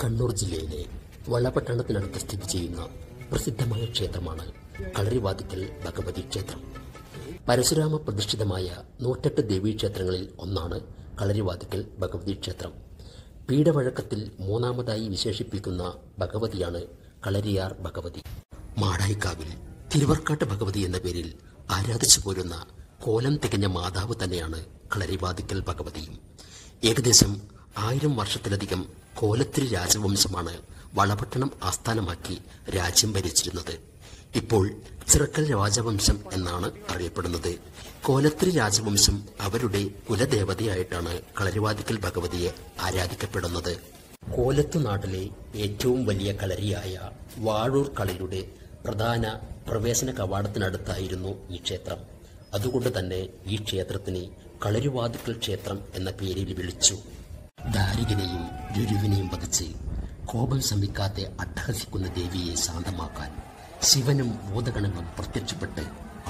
കണ്ണൂർ ജില്ലയിലെ വളപട്ടണത്തിനടുത്ത് സ്ഥിതി ചെയ്യുന്ന പ്രസിദ്ധമായ ക്ഷേത്രമാണ് കളരിവാതിക്കൽ ഭഗവതി ക്ഷേത്രം. പരശുരാമ പ്രതിഷ്ഠിതമായ 108 ദേവീക്ഷേത്രങ്ങളിൽ ഒന്നാണ് കളരിവാതിക്കൽ ഭഗവതി ക്ഷേത്രം. പീഠവഴക്കത്തിൽ മൂന്നാമതായി വിശേഷിപ്പിക്കുന്ന ഭഗവതിയാണ് കളരിയാർ ഭഗവതി. മാടായിക്കാവിൽ തിരുവർക്കാട്ട് ഭഗവതി എന്ന പേരിൽ ആരാധിച്ചു പോരുന്ന കോലം തികഞ്ഞ മാതാവ് തന്നെയാണ് കളരിവാതിക്കൽ ഭഗവതിയും. ഏകദേശം 1000 വർഷത്തിലധികം കോലത്തിരി രാജവംശമാണ് വളപട്ടണം ആസ്ഥാനമാക്കി രാജ്യം ഭരിച്ചിരുന്നത്. ഇപ്പോൾ ചിറക്കൽ രാജവംശം എന്നാണ് അറിയപ്പെടുന്നത്. കോലത്തിരി രാജവംശം അവരുടെ കുലദേവതയായിട്ടാണ് കളരിവാതിക്കൽ ഭഗവതിയെ ആരാധിക്കപ്പെടുന്നത്. കോലത്തു നാട്ടിലെ ഏറ്റവും വലിയ കളരിയായ വാഴൂർ കളരിയുടെ പ്രധാന പ്രവേശന കവാടത്തിനടുത്തായിരുന്നു ഈ ക്ഷേത്രം. അതുകൊണ്ട് തന്നെ ഈ ക്ഷേത്രത്തിന് കളരിവാതിക്കൽ ക്ഷേത്രം എന്ന പേരിൽ വിളിച്ചു. ദാരികനെയും രുരുവിനെയും വധിച്ച് കോപം ശമിക്കാതെ അട്ടഹസിക്കുന്ന ദേവിയെ ശാന്തമാക്കാൻ ശിവനും ഭൂതഗണങ്ങളും പ്രത്യക്ഷപ്പെട്ട്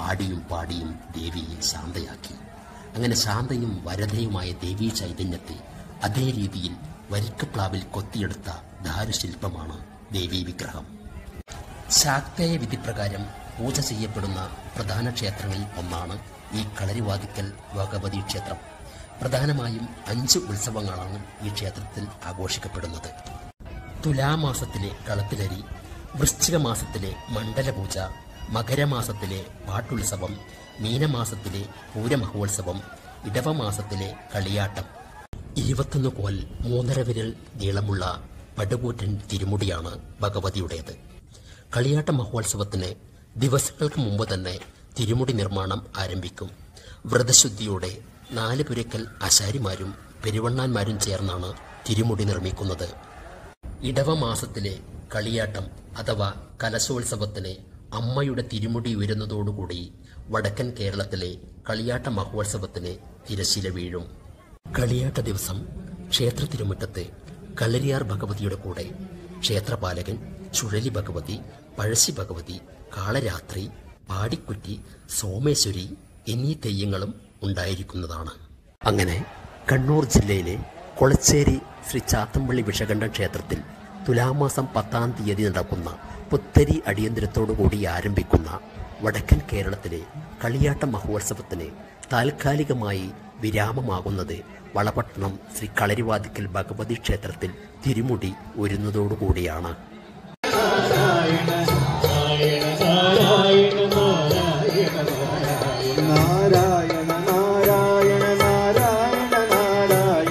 ആടിയും പാടിയും ദേവിയെ ശാന്തയാക്കി. അങ്ങനെ ശാന്തയും വരദയുമായ ദേവീ ചൈതന്യത്തെ അതേ രീതിയിൽ വരിക്കപ്ലാവിൽ കൊത്തിയെടുത്ത ദാരുശില്പമാണ് ദേവീ വിഗ്രഹം. ശാക്തേയ വിധിപ്രകാരം പൂജ ചെയ്യപ്പെടുന്ന പ്രധാന ക്ഷേത്രങ്ങളിൽ ഒന്നാണ് ഈ കളരിവാതിക്കൽ ഭഗവതി ക്ഷേത്രം. പ്രധാനമായും 5 ഉത്സവങ്ങളാണ് ഈ ക്ഷേത്രത്തിൽ ആഘോഷിക്കപ്പെടുന്നത്. തുലാമാസത്തിലെ കളത്തിലരി, വൃശ്ചിക മാസത്തിലെ മണ്ഡലപൂജ, മകരമാസത്തിലെ പാട്ടുത്സവം, മീനമാസത്തിലെ പൂരമഹോത്സവം, ഇടവമാസത്തിലെ കളിയാട്ടം. 21 കോൽ 3.5 വിരൽ നീളമുള്ള പടുകൂറ്റൻ തിരുമുടിയാണ് ഭഗവതിയുടേത്. കളിയാട്ട മഹോത്സവത്തിന് ദിവസങ്ങൾക്ക് മുമ്പ് തന്നെ തിരുമുടി നിർമ്മാണം ആരംഭിക്കും. വ്രതശുദ്ധിയോടെ 4 പുരക്കൽ ആശാരിമാരും പെരുവണ്ണാന്മാരും ചേർന്നാണ് തിരുമുടി നിർമ്മിക്കുന്നത്. ഇടവമാസത്തിലെ കളിയാട്ടം അഥവാ കലശോത്സവത്തിന് അമ്മയുടെ തിരുമുടി ഉയരുന്നതോടുകൂടി വടക്കൻ കേരളത്തിലെ കളിയാട്ട മഹോത്സവത്തിന് തിരശ്ശീല വീഴും. കളിയാട്ട ദിവസം ക്ഷേത്ര തിരുമുറ്റത്ത് കളരിയാർ ഭഗവതിയുടെ കൂടെ ക്ഷേത്രപാലകൻ, ചുഴലി ഭഗവതി, പഴശ്ശി ഭഗവതി, കാളരാത്രി, പാടിക്കുറ്റി, സോമേശ്വരി എന്നീ തെയ്യങ്ങളും ഉണ്ടായിരിക്കുന്നതാണ്. അങ്ങനെ കണ്ണൂർ ജില്ലയിലെ കൊളച്ചേരി ശ്രീ ചാത്തമ്പള്ളി വിഷകണ്ഠ ക്ഷേത്രത്തിൽ തുലാമാസം 10-ാം തീയതി നടക്കുന്ന പുത്തരി അടിയന്തരത്തോടുകൂടി ആരംഭിക്കുന്ന വടക്കൻ കേരളത്തിലെ കളിയാട്ട മഹോത്സവത്തിന് താൽക്കാലികമായി വിരാമമാകുന്നത് വളപട്ടണം ശ്രീ കളരിവാതിക്കൽ ഭഗവതി ക്ഷേത്രത്തിൽ തിരുമുടി ഉയരുന്നതോടുകൂടിയാണ്. നാരായണ നാരായണ നാരായണ നാരായണ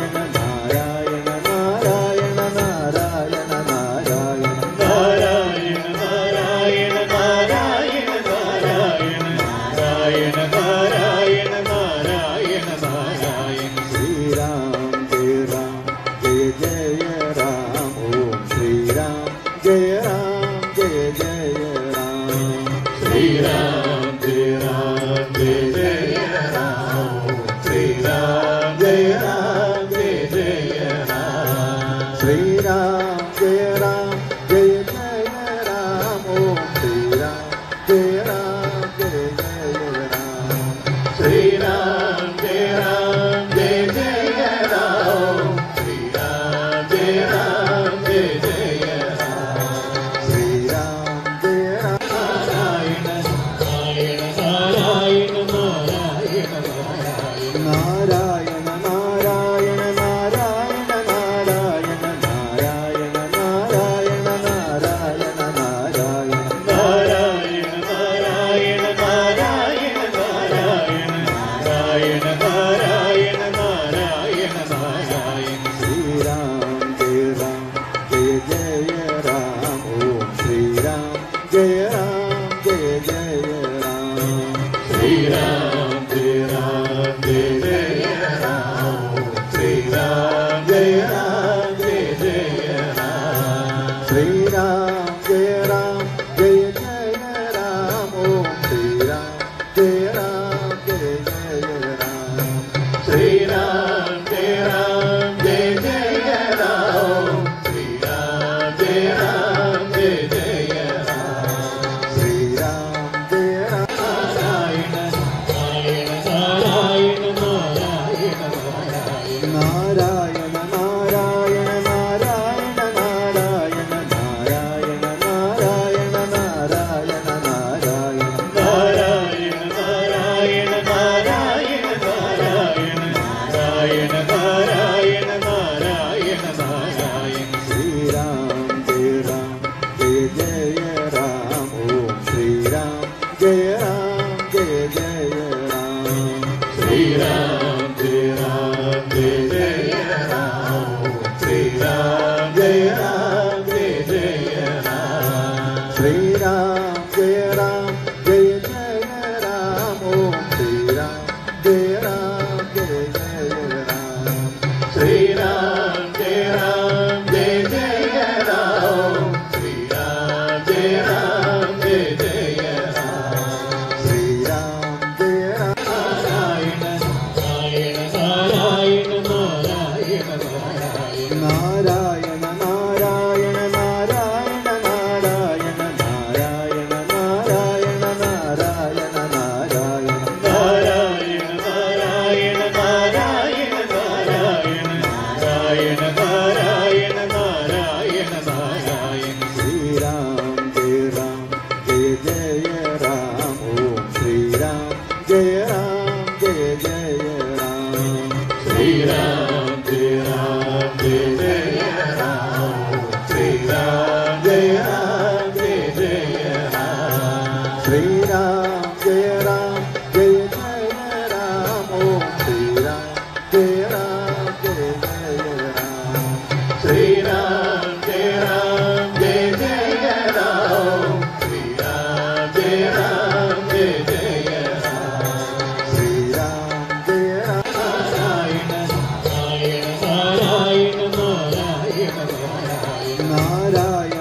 നാരായണ